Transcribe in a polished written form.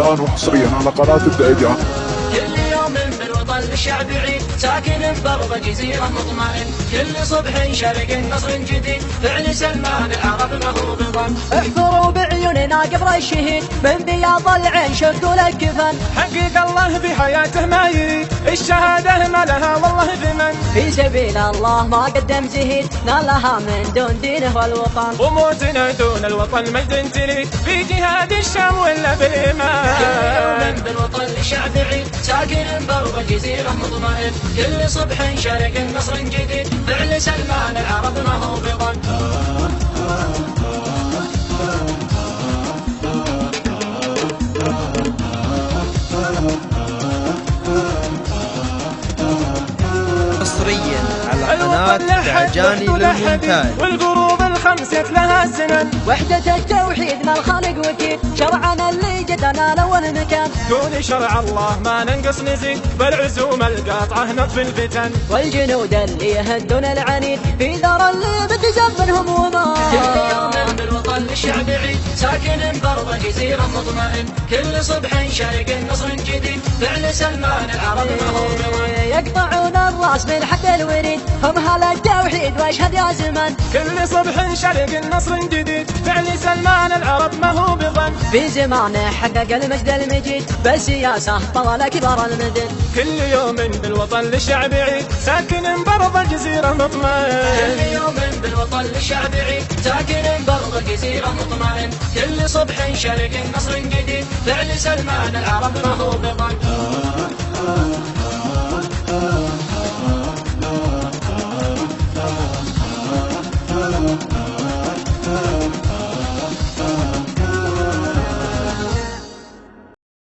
الآن وحصريا على قناة الدعجة. كل يوم بالوطن للشعب عيد، ساكن بأرض جزيرة مطمئن، كل صبح شرق نصر جديد، فعل سلمان العرب ما هو بظن. احفروا بعيوننا قبر الشهيد، من بياض العين شقوا لك كفن. حقيق الله بحياته ما يريد، الشهادة ما لها والله ثمن. في سبيل الله ما قدم زهيد، نالها من دون دينه والوطن. وموتنا دون الوطن مجد تليد، في جهاد الشام ولا بالإيمان. كل يوم بالوطن للشعب عيد، ساكن بأرض جزيرة مطمئن، كل صبح شرق نصر جديد، فعل سلمان العرب ما هو بظن. حصريا على قناة دعجاني للمونتاج. والقروب الخمسة لها سنن، وحدة التوحيد ما الخالق وكيل، شرعنا اللي جدنا لأول مكان. دون شرع الله ما ننقص نزيد، بالعزوم القاطعة نطفي الفتن. والجنود اللي يهدون العنيد، في ذرى اللي بتزبنهم وما. كل يوم بالوطن للشعب عيد، ساكن بأرض جزيرة مطمئن، كل صبح شرق نصر جديد، فعل سلمان العرب ما هو بظن. يقطعون الراس من حد الوريد، هم هل التوحيد واشهد يا زمان. كل صبح شرق النصر جديد، فعل سلمان العرب ما هو بظن. في زمانه حقق المجد المجيد، بالسياسة طال كبار المدن. كل يوم بالوطن للشعب عيد، ساكن برض جزيرة مطمئن. كل يوم بالوطن للشعب عيد، ساكن برض جزيرة مطمئن، كل صبح شرق نصر جديد، فعل سلمان العرب ما هو بظن.